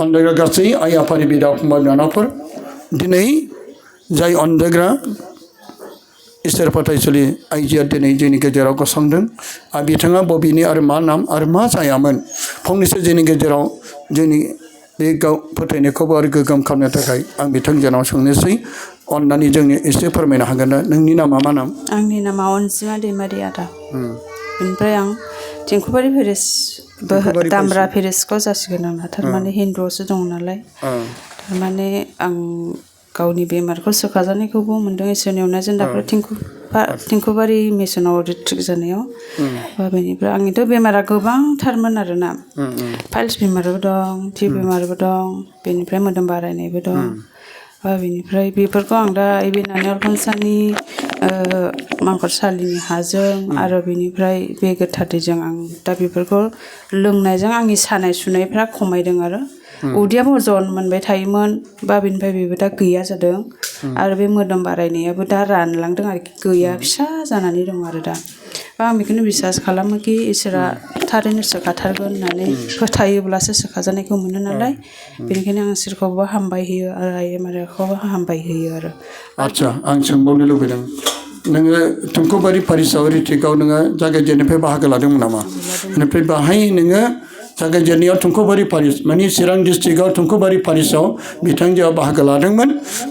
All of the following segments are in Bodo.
अन्दायग्रा गासै आइ आफानि बिदा फंबाय बिनानावफोर दिनै जाय अन्दायग्रा इसोर फोथायसुलि आइजोआ दिनै जोंनि गेजेराव गसंदों आरो बिथाङा बबेनि आरो मा नाम आरो मा जायामोन फंनैसो जोंनि गेजेराव जोंनि बे गाव फोथायनायखौबो आरो गोग्गोम खालामनो थाखाय आं बिथांजोनाव सोंनोसै अन्नानै जोंनो एसे फोरमायनो हागोन ना नोंनि नामा मा नाम? आंनि नामा अनजिमा दैमारि आदा। बेनिफ्राय आं थिंखुबारि पेरिस दामब्रा पेरिसखौ जासिगोन आंना थारमाने हिन्दुआवसो दं नालाय थारमाने आं गावनि बेमारखौ सोखाजानायखौबो मोन्दों इसोरनि अननायजों दाख्लै थिंखुबारि मिसनाव रिट्रिक जानायाव बेनिफ्राय आंनिथ' बेमारा गोबांथारमोन आरोना फाइल्स बेमारबो दं टि बेमारबो दं बेनिफ्राय मोदोम बारायनायबो दं बेनिफ्राय बेफोरखौ आं दा बे नानि आलफनसानि मांखरसालिनि हाजों आरो बेनिफ्राय बे गोथार दैजों आं दा बेफोरखौ लोंनायजों आंनि सानाय सुनायफ्रा खमायदों आरो उदैयाबो अजन मोनबाय थायोमोन बेनिफ्राय बेबो दा गैया जादों आरो बे मोदोम बारायनायाबो दा रानलांदों आरोखि गैया फिसा जानानै दं आरो दा आं बेखौनो बिसास खालामो कि इसोरा थारैनो सोखाथारगोन होननानै फोथायोब्लासो सोखाजानायखौ मोनो नालाय बेनिखायनो आं इसोरखौबो हामबाय होयो आरो आइ मारियाखौबो हामबाय होयो आरो आच्छा आं सोंबावनो लुबैदों नोङो थिंखुबारि पारिसआव रिट्रिकआव नोङो जागायजेननायनिफ्राय बाहागो लादोंमोन नामा बेनिफ्राय बाहाय नोङो जागायजेननायाव थिंखुबारि पारिस माने चिरां डिस्ट्रिक्टआव थिंखुबारि पारिसआव बिथांजोआ बाहागो लादोंमोन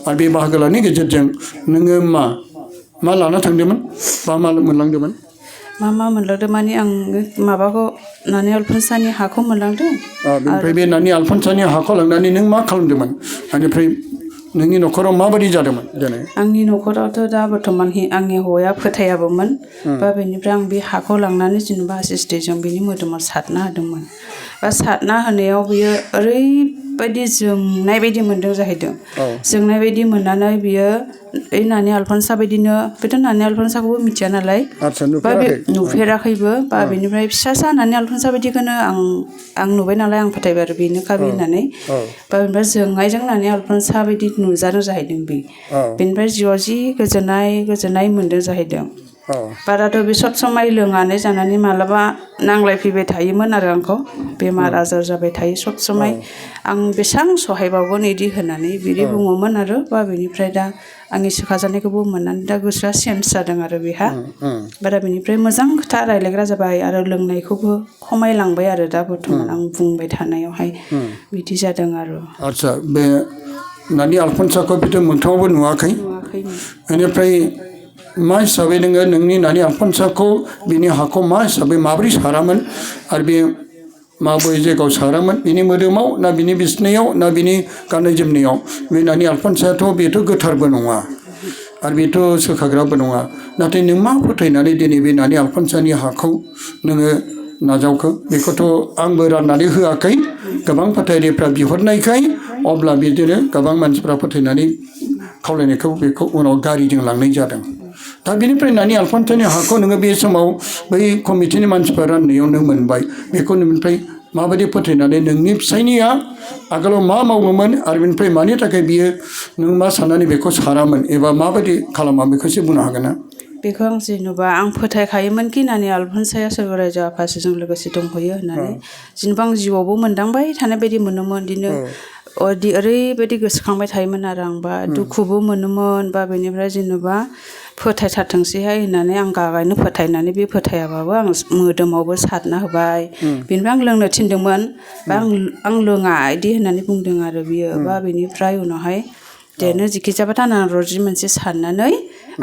आरो बे बाहागो लानायनि गेजेरजों नोङो मा लाना थांदोंमोन मा मोनलांदोंमोन मा मोनलांदों माने आं माबाखौ नानि आलफनसानि हाखौ मोनलांदों बेनिफ्राय बे नानि आलफनसानि हाखौ लांनानै नों मा खालामदोंमोन बेनिफ्राय नोंनि न'खराव माबायदि जादोंमोन दिनै आंनि न'खरावथ' दा बर्थमान आंनि हौवाया फोथायाबोमोन बेनिफ्राय आं बे हाखौ लांनानै जेनेबा आसिस्टेजों बेनि मोदोमाव सारना होदोंमोन सारना होनायाव बियो ओरैबायदि जोंनाय बायदि मोन्दों जाहैदों जोंनाय बायदि मोननानै बियो ओइ नानि आलफनसा बायदिनो बेथ' नानि आलफनसाखौबो मिथिया नालाय नुफेराखैबो बेनिफ्राय फिसासा नानि आलफनसा बायदिखौनो आं नुबाय नालाय आं फोथायबाय आरो बेनोखा बे होननानै बेनिफ्राय जोंनायजों नानि आलफनसा बायदि नुजादों जाहैदों बेनिफ्राय जिउआव जि गोजोननाय मोन्दों जाहैदों बाराथ' बे सब समाय लोङानै जानानै मालाबा नांलायफैबाय थायोमोन आरो आंखौ बेमार आजार जाबाय थायो सब समाय आं बेसेबां सहायबावगोन इदि होननानै बिदि बुङोमोन आरो बेनिफ्राय दा आंनि सोखाजानायखौबो मोननानै दा गोसोआ चेन्ज जादों आरो बेहा बारा बेनिफ्राय मोजां खोथा रायलायग्रा जाबाय आरो लोंनायखौबो खमायलांबाय आरो दा बर्थमान आं बुंबाय थानायावहाय बिदि जादों आरो आच्छा बे नानि आलफनसाखौ बिथ' मोगथाङावबो नुवाखै बेनिफ्राय मा हिसाबै नोङो नोंनि नानि आलफनसाखौ बिनि हाखौ मा हिसाबै माबोरै सारामोन आरो बे माबोरै जायगायाव सारामोन बिनि मोदोमाव ना बिनि बिसिनायाव ना बिनि गाननाय जोमनायाव बे नानि आलफनसायाथ' बेथ' गोथारबो नङा आरो बेथ' सोखाग्राबो नङा नाथाय नों मा फोथायनानै दिनै बे नानि आलफनसानि हाखौ नोङो नाजावखो बेखौथ' आंबो राननानै होआखै गोबां फोथायरिफ्रा बिहरनायखाय अब्ला बिदिनो गोबां मानसिफ्रा फोथायनानै खावलायनायखौ बेखौ उनाव गारिजों लांनाय जादों दा बेनिफ्राय नानि आलफनसानि हाखौ नोङो बे समाव बै कमिटिनि मानसिफ्रा राननायाव नों मोनबाय बेखौ नोंनिफ्राय माबायदि फोथायनानै नोंनि फिसायनिया आगोलाव मा मावोमोन आरो बेनिफ्राय मानि थाखाय बियो नों मा साननानै बेखौ सारामोन एबा माबायदि खालामा बेखौ एसे बुंनो हागोन ना बेखौ आं जेनेबा आं फोथायखायोमोनखि नानि आलफनसाया सोरगो रायजो आफाजों लोगोसे दंहैयो होननानै जेनेबा आं जिउआवबो मोनदांबाय थानाय बायदि मोनोमोन बिदिनो ओरैबायदि गोसोखांबाय थायोमोन आरो आं दुखुबो मोनोमोन बेनिफ्राय जेनेबा फोथायथारथोंसैहाय होननानै आं गागायनो फोथायनानै बे फोथायाबाबो आं मोदोमावबो सारना होबाय बेनिफ्राय आं लोंनो थिनदोंमोन आं लोङा बिदि होननानै बुंदों आरो बियो बेनिफ्राय उनावहाय देनो जिखि जाबाथा आं रजि मोनसे सारनानै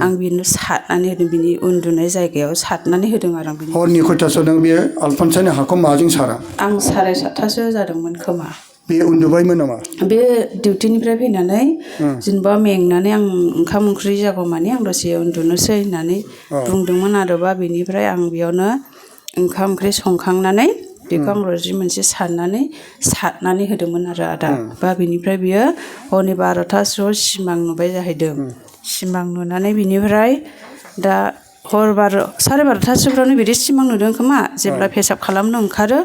आं बेनो सारनानै होदों बिनि उन्दुनाय जायगायाव सारनानै होदों आरो आं हरनि खयथासोआव नों बे आलफनसानि हाखौ माजों सारा आं 7:30 जादोंमोन खोमा बे उन्दुबायमोन नामा बे डिउटिनिफ्राय फैनानै जेनेबा मेंनानै आं ओंखाम ओंख्रि जागौ माने आं दसे उन्दुनोसै होननानै बुंदोंमोन आरो बेनिफ्राय आं बेयावनो ओंखाम ओंख्रि संखांनानै बेखौ आं रजि मोनसे सारनानै होदोंमोन आरो आदा बेनिफ्राय बियो हरनि 12:00सोआव सिमां नुबाय जाहैदों सिमां नुनानै बिनिफ्राय दा हर 12:30 बिदि सिमां नुदों खोमा जेब्ला पेसाब खालामनो ओंखारो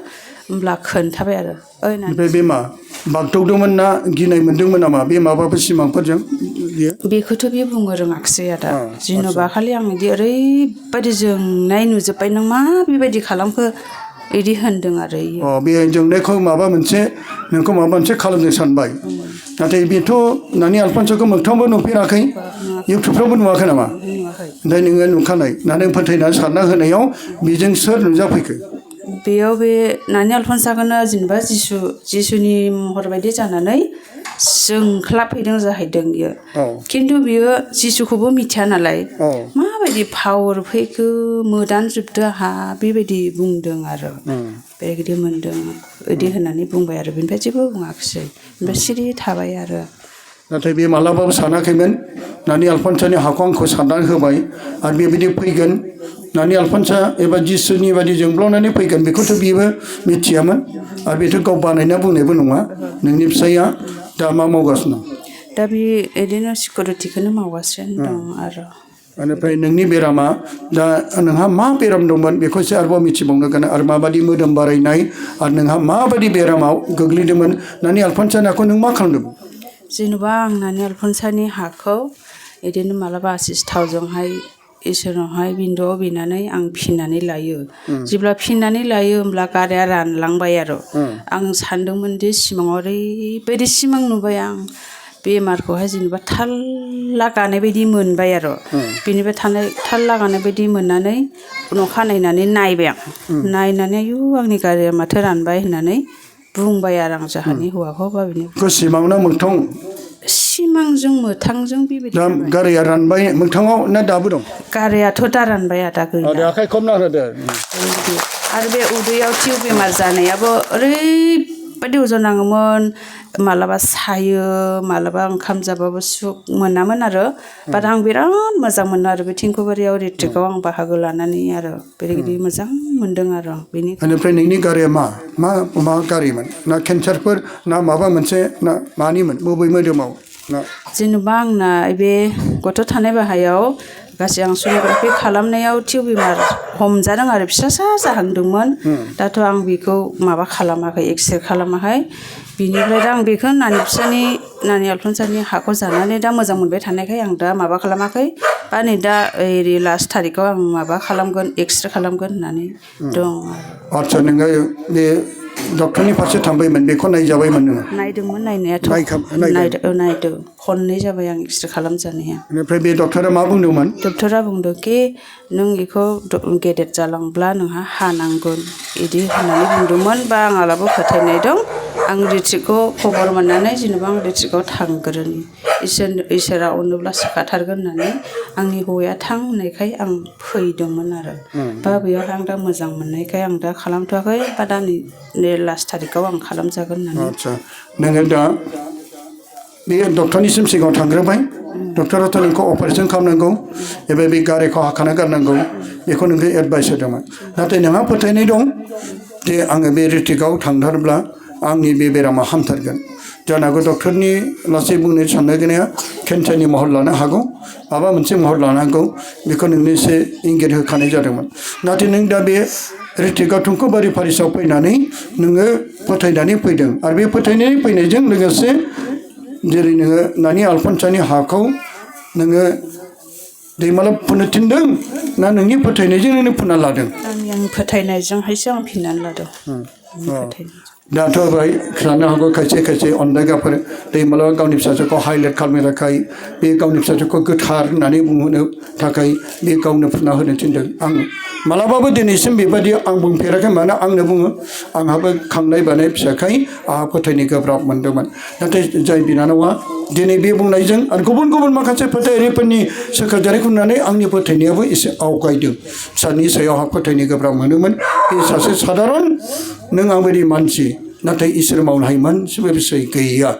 होमब्ला खोन्थाबाय आरो ओमफ्राय बे मा बागदावदोंमोन ना गिनाय मोन्दोंमोन नामा बे माबाफोर सिमांफोरजों बेखौथ' बे बुंनो रोङाखिसै आदा जेनेबा खालि आं बिदि ओरैबायदि जोंनाय नुजोब्बाय नों मा बेबायदि खालामखो इदि होनदों आरो इयो बे जोंनायखौ माबा मोनसे नोंखौ माबा मोनसे खालामनो सानबाय नाथाय बेथ' नानि आलफानसाखौ मोगथांबो नुफेराखै इउटुबफ्रावबो नुवाखै नामा ओमफ्राय नोङो नुखानाय नाथाय फोथायनानै सारना होनायाव बेजों सोर नुजाफैखो बेयाव बे नानि आलफानसाखौनो जेनेबा जिसुनि महर बायदि जानानै जोंख्लाबफैदों जाहैदों बियो खिन्थु बियो जिसुखौबो मिथिया नालाय माबायदि पावार फैखो मोदानजोबदो आहा बेबायदि बुंदों आरो बेबायदि मोनदों बिदि होननानै बुंबाय आरो बेनिफ्राय जेबो बुङाखिसै ओमफ्राय सिरि थाबाय आरो नाथाय बे मालाबाबो सानाखैमोन नानि आलफानसानि हाखौ आंखौ साननानै होबाय आरो बेबायदि फैगोन नानि आलफानसा एबा जिसुनि बायदि जोंब्लावनानै फैगोन बेखौथ' बेबो मिथियामोन आरो बेथ' गाव बानायना बुंनायबो नङा नोंनि फिसाइया दा मा मावगासिनो दा बे बिदिनो सिकिउरिटिखौनो मावगासिनो दं आरो बेनिफ्राय नोंनि बेरामा दा नोंहा मा बेराम दंमोन बेखौसो आरोबाव मिथिबावनो गोनां आरो माबायदि मोदोम बारायनाय आरो नोंहा माबायदि बेरामाव गोग्लैदोंमोन नानि आलफानसानि हाखौ नों मा खालामदोंमोन जेनेबा आं नानि आलफानसानि हाखौ बिदिनो मालाबा आसिस थावजोंहाय इसोरनावहाय बिन्दोआव बिनानै आं फिननानै लायो जेब्ला फिननानै लायो होमब्ला गाराया रानलांबाय आरो आं सानदोंमोन दि सिमाङाव ओरैबायदि सिमां नुबाय आं बेमारखौहाय जेनेबा थाल्ला गानाय बायदि मोनबाय आरो बेनिफ्राय थाल्ला गानाय बायदि मोननानै उनाव खानायनानै नायबाय आं नायनानै आयु आंनि गाराया माथो रानबाय होननानै बुंबाय आरो आं जोंहानि हौवाखौ बा बिनि सिमां ना मोगथां सिमांजों मोथांजों बेबायदि दा गाराया रानबाय मोगथाङाव ना दाबो दं गारायाथ' दा रानबाय दा गैला आखाइ खबना होदो आरो बे उदैयाव टिउ बेमार जानायाबो ओरैबायदि अजन नाङोमोन मालाबा सायो मालाबा ओंखाम जाबाबो सुख मोनामोन आरो बाट आं बिराद मोजां मोनो आरो बे थिंखुबारियाव रिट्रिकआव आं बाहागो लानानै आरो बेबायदि मोजां मोनदों आरो बेनिफ्राय नोंनि गाराया मा गारिमोन ना केन्सारफोर ना माबा मोनसे ना मानिमोन बबे मोदोमाव ना जेनेबा आंना बे गथ' थानाय बाहायाव गासै आं सन'ग्राफि खालामनायाव टिउ बेमार हमजादों आरो फिसासा जाहांदोंमोन दाथ' आं बेखौ माबा खालामाखै एक्सरे खालामाखै बिनिफ्राय दा आं बेखौ नानि आलफानसानि हाखौ जानानै दा मोजां मोनबाय थानायखाय आं दा माबा खालामाखै बा नै दा ओरै लास्ट थारिखआव आं माबा खालामगोन एक्सरे खालामगोन होननानै दं आदसा नोङो बे डक्टरनि फारसे थांबायमोन बेखौ नायजाबायमोन नोङो नायदोंमोन नायनायाथ' नायदों खननै जाबाय आं एक्सरे खालामजानाया बेनिफ्राय बे डक्टरा मा बुंदोंमोन डक्टरा बुंदों कि नों बेखौ गेदेर जालांब्ला नोंहा हानांगोन बिदि होननानै बुंदोंमोन बा आंहाबो फोथायनाय दं आं रिट्रिकखौ खबर मोननानै जेनेबा आं रिट्रिकआव थांग्रोनि इसोरा अनोब्ला सिखाथारगोन होननानै आंनि हौवाया थां होननायखाय आं फैदोंमोन आरो बा बेयाव आं दा मोजां मोननायखाय आं दा खालामथ'वाखै बा दा नै लास्ट थारिखआव आं खालामजागोन होननानै आदसा नोङो दा बे डक्टरनिसिम सिगाङाव थांग्रोबाय डक्टराथ' नोंखौ अपारेसन खालामनांगौ एबा बे गारायखौ हाखाना गारनांगौ बेखौ नोंखौ एडभाइस होदोंमोन नाथाय नोंहा फोथायनाय दं जे आङो बे रिट्रिकआव थांथारब्ला आंनि बे बेरामा हामथारगोन जानो हागौ डक्टरनि लासै बुंनो साननाय गैया केन्सारनि महर लानो हागौ माबा मोनसे महर लानो हागौ बेखौ नोंनो एसे इंगित होखानाय जादोंमोन नाथाय नों दा बे रिट्रिकआव थुंखुबारि फारिसाव फैनानै नोङो फोथायनानै फैदों आरो बे फोथायनानै फैनायजों लोगोसे जेरै नोङो नानि आलफानसानि हाखौ नोङो दैमाला फुननो थिनदों ना नोंनि फोथायनायजों नों फुनना लादों आंनि फोथायनायजोंहायसो आं फिननानै लादों दाथ' बाय जानो हागौ खायसे खायसे अनदायगाफोर दैमाला गावनि फिसाजोखौ हाइलाइट खालामनो थाखाय बे गावनि फिसाजोखौ गोथार होननानै बुंहोनो थाखाय बे गावनो फुनना होनो थिनदों आं मालाबाबो दिनैसिम बेबायदि आं बुंफेराखै मानो आंनो बुङो आंहाबो खांनाय बानाय फिसाखाय आंहा फोथायनो गोब्राब मोनदोंमोन नाथाय जाय बिनानावा दिनै बे बुंनायजों आरो गुबुन गुबुन माखासे फोथायगिरिफोरनि सोरखारजारिखौ नुनानै आंनि फोथायनायाबो एसे आवगायदों फिसानि सायाव आंहा फोथायनो गोब्राब मोनोमोन बे सासे साधारन नों आंबायदि मानसि नाथाय इसोर मावनो हायै मोनसेबो बिसय गैया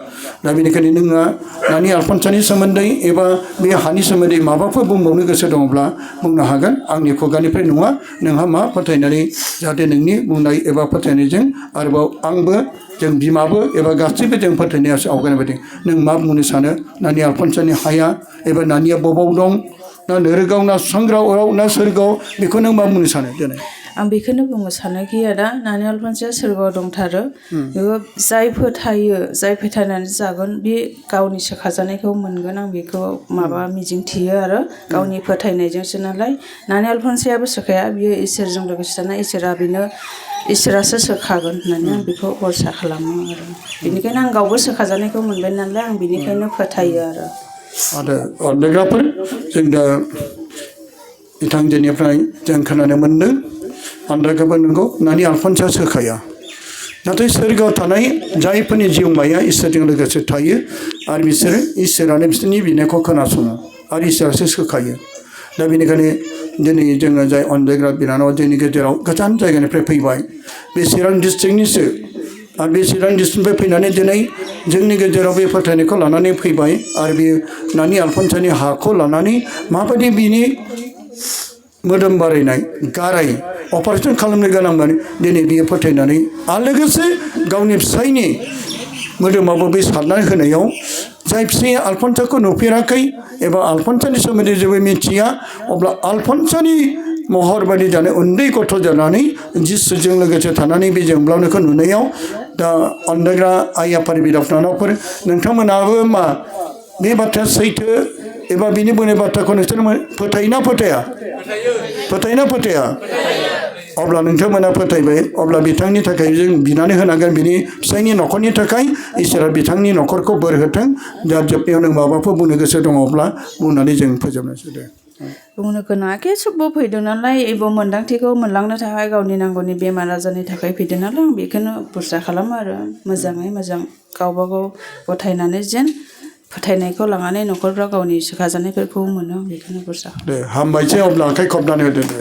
दा बेनिखायनो नोंहा नानि आलफानसानि सोमोन्दै एबा बे हानि सोमोन्दै माबाफोर बुंबावनो गोसो दङब्ला बुंनो हागोन आंनि खुगानिफ्राय नङा नोंहा मा फोथायनानै जाहाथे नोंनि बुंनाय एबा फोथायनायजों आरोबाव आंबो जों बिमाबो एबा गासैबो जों फोथायनायासो आवगायनाय बायदि नों मा बुंनो सानो नानि आलफानसानि हाया एबा नानिया बबाव दं ना नोरोगाव ना सांग्रावआव ना सोरगाव बेखौ नों मा बुंनो सानो दिनै आं बेखौनो बुंनो सानोखि आदा नानि आलफनसाया सोरगोआव दंथारो बेबो जाय फोथायो जाय फोथायनानै जागोन बे गावनि सोखाजानायखौ मोनगोन आं बेखौ माबा मिजिं थियो आरो गावनि फोथायनायजोंसो नालाय नानि आलफनसायाबो सोखाया बियो इसोरजों लोगोसे थानाय इसोरासो सोखागोन होननानै आं बेखौ भरसा खालामो आरो बेनिखायनो आं गावबो सोखाजानायखौ मोनबाय नालाय आं बेनिखायनो फोथायो आरो अनलायग्राफोर जों दा बिथांजोनिफ्राय जों खोनानो मोन्दों अनलायग्राबो नंगौ नानि आलफनसा सोखाया नाथाय सोरगोआव थानाय जायफोरनि जिउमाया इसोरजों लोगोसे थायो आरो बिसोरो इसोरानो बिसोरनि बिनायखौ खोनासङो आरो इसोरासो सोखायो दा बेनिखायनो दिनै जोङो जाय अनलायग्रा बिनानावा जोंनि गेजेराव गोजान जायगानिफ्राय फैबाय बे चिरां डिस्ट्रिक्टनिसो आरो बे चिरां डिस्ट्रिक्टनिफ्राय फैनानै दिनै जोंनि गेजेराव बे फोथायनायखौ लानानै फैबाय आरो बे नानि आलफनसानि हाखौ लानानै माबायदि बिनि मोदोम बारायनाय गाराय अपारेसन खालामनो गोनांमोन दिनै बियो फोथायनानै आरो लोगोसे गावनि फिसायनि मोदोमावबो बे सारनानै होनायाव जाय फिसाया आलफनसाखौ नुफेराखै एबा आलफनसानि सोमोन्दै जेबो मिथिया अब्ला आलफनसानि महर बायदि जानाय उन्दै गथ' जानानै जिसुजों लोगोसे थानानै बे जोंब्लावनायखौ नुनायाव दा अनलायग्रा आइ आफानि बिदा फंबायफोर नोंथांमोनाबो मा बे बाथ्राया सैथो एबा बिनि बुंनाय बाथ्राखौ नोंसोर फोथायोना फोथाया अब्ला नोंथांमोना फोथायबाय अब्ला बिथांनि थाखाय जों बिनानै होनांगोन बिनि फिसायनि न'खरनि थाखाय इसोरा बिथांनि न'खरखौ बोर होथों दा जोबनायाव नों माबाफोर बुंनो गोसो दङब्ला बुंनानै जों फोजोबनोसै दे बुंनो गोनाङाखि सबबो फैदों नालाय एबो मोन्दांथिखौ मोनलांनो थाखाय गावनि नांगौनि बेमार आजारनि थाखाय फैदों नालाय आं बेखौनो बुरजा खालामो आरो मोजाङै मोजां गावबागाव गथायनानै जेन फोथायनायखौ लानानै न'खरफ्रा गावनि सोखाजानायफोरखौ मोनो बेखौनो बुरजा दे हामबायसै अब्ला आखाइ खबनानै होदो दे